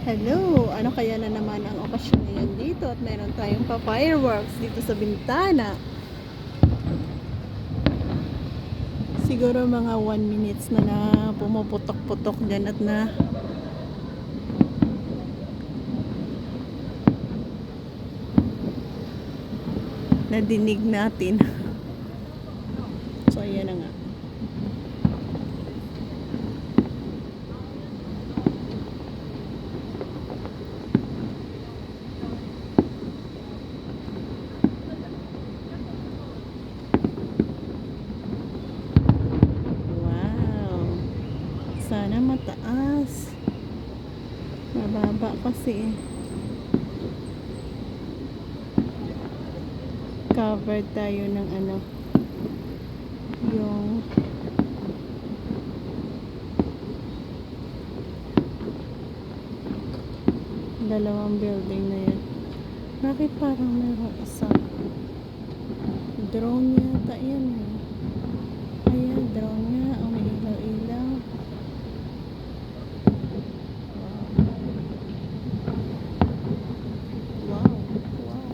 Hello! Ano kaya na naman ang okasyon ngayon dito at meron tayong pa-fireworks dito sa bintana. Siguro mga 1 minutes na pumuputok-putok dyan at na nadinig natin. So ayan na nga. Sana mataas. Mababa kasi covered tayo ng yung dalawang building na yan. Bakit parang meron isang drone yata yan eh. Ayan, drone nga. Oh, may ilaw-ilaw. Wow. Wow.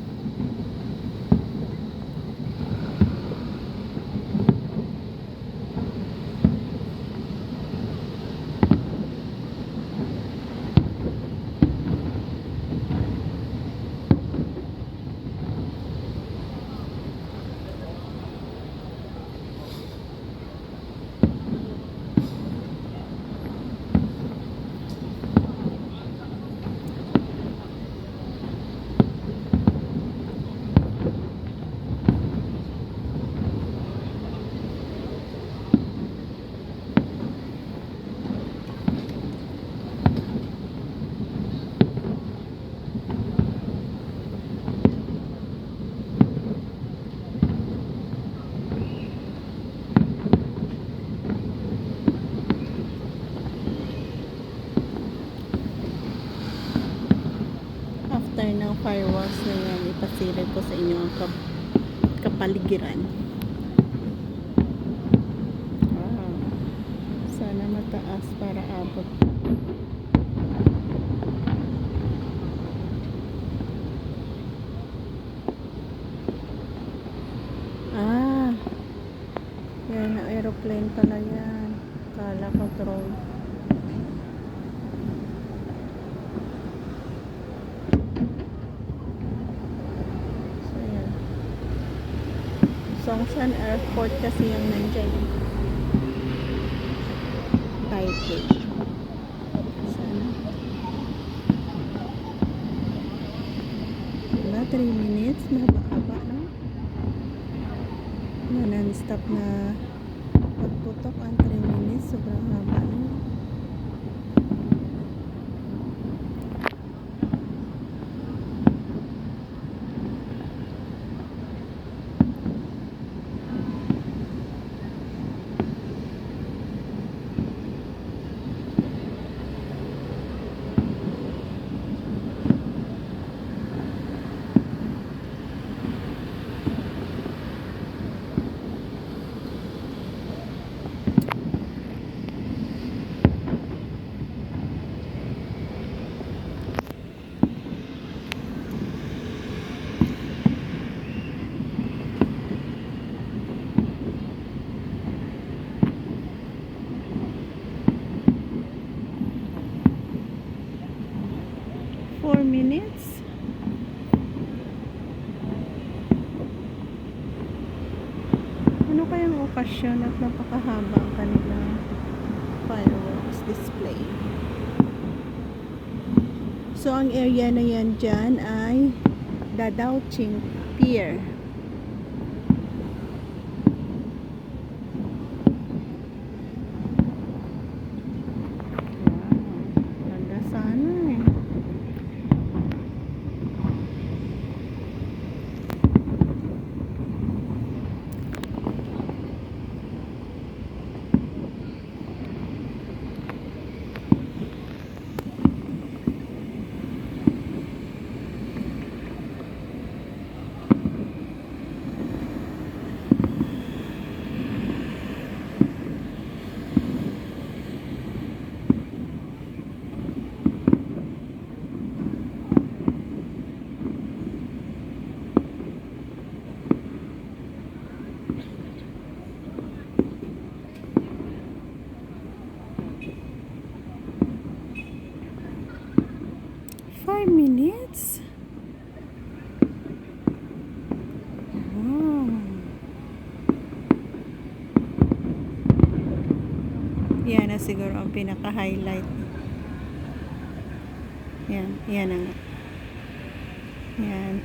After ng fireworks na yan, ipasilip ko sa inyo ang kapaligiran. Wow. Sana mataas para abot. Yan na aeroplane pala yan. Kala ko drone. Songshan Airport kasi yung nandyan. Taipei. Sana. Diba? 3 minutes. Mahaba-haba, no? Non-stop na pagputok ang 3 minutes. Sobrang haba, no? Minutes. Ano kayang okasyon at napakahaba ang kanilang fireworks display. So ang area na yan dyan ay Dadaoqing Pier. 5 minutes? Wow. Yan na siguro ang pinaka-highlight. Yan na nga. Yan.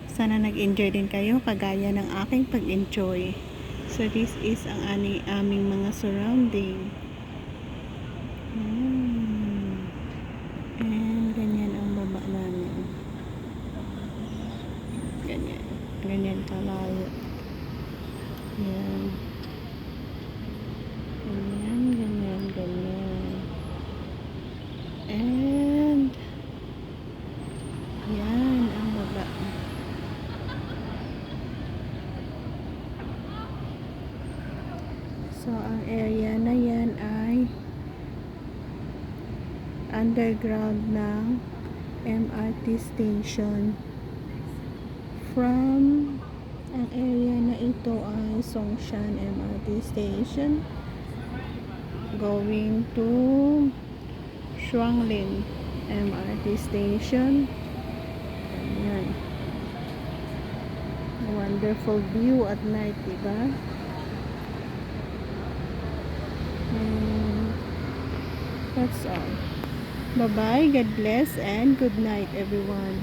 Sana nag-enjoy din kayo kagaya ng aking pag-enjoy. So this is ang aming mga surrounding. And ganyan ang baba namin. Ganyan kalayo. Yan. Ganyan. And yan ang baba. So ang area na yan ay underground ng MRT station. From ang area na ito ay Songshan MRT station going to Shuanglin MRT station. Ayan. Wonderful view at night, diba? And that's all. Bye-bye. God bless and good night, everyone.